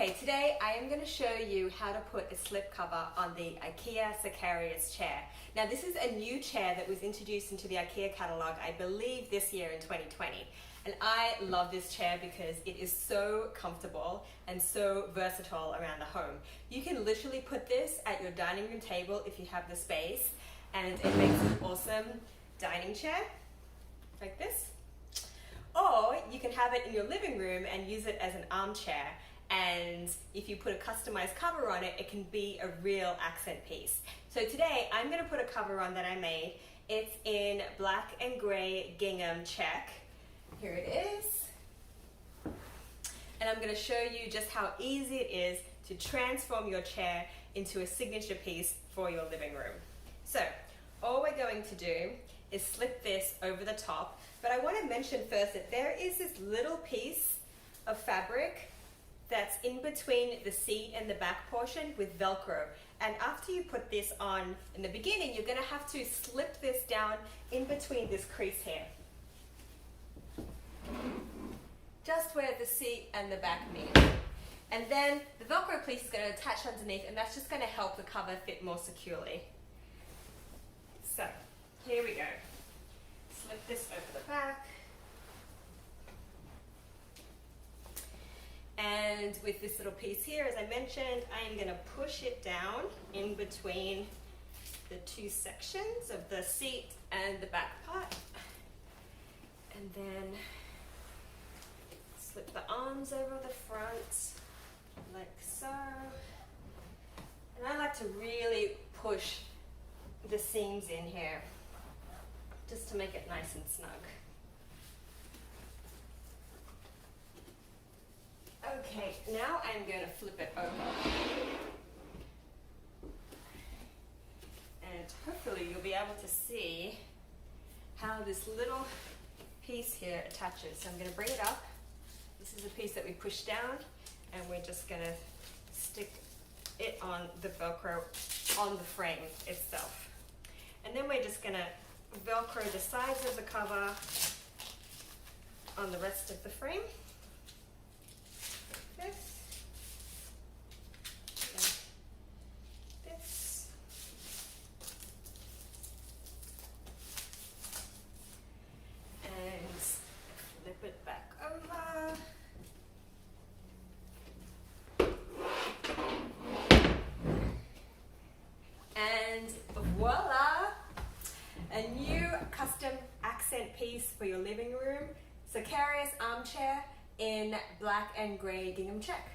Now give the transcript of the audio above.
Okay, today I am going to show you how to put a slipcover on the IKEA Sakarias chair. Now this is a new chair that was introduced into the IKEA catalogue, I believe this year in 2020. And I love this chair because it is so comfortable and so versatile around the home. You can literally put this at your dining room table if you have the space, and it makes an awesome dining chair, like this. Or you can have it in your living room and use it as an armchair. And if you put a customized cover on it, it can be a real accent piece. So today I'm going to put a cover on that I made. It's in black and gray gingham check. Here it is. And I'm going to show you just how easy it is to transform your chair into a signature piece for your living room. So all we're going to do is slip this over the top. But I want to mention first that there is this little piece of fabric that's in between the seat and the back portion with Velcro. And after you put this on in the beginning, you're going to have to slip this down in between this crease here. Just where the seat and the back meet. And then the Velcro piece is going to attach underneath, and that's just going to help the cover fit more securely. So, here we go. Slip this over the back. And with this little piece here, as I mentioned, I am going to push it down in between the two sections of the seat and the back part. And then slip the arms over the front, like so. And I like to really push the seams in here, just to make it nice and snug. Okay, now I'm going to flip it over. And hopefully you'll be able to see how this little piece here attaches. So I'm going to bring it up. This is a piece that we push down, and we're just going to stick it on the Velcro on the frame itself. And then we're just going to Velcro the sides of the cover on the rest of the frame. This, this, and flip it back over. And voila! A new custom accent piece for your living room, Sakarias armchair in black and grey gingham check.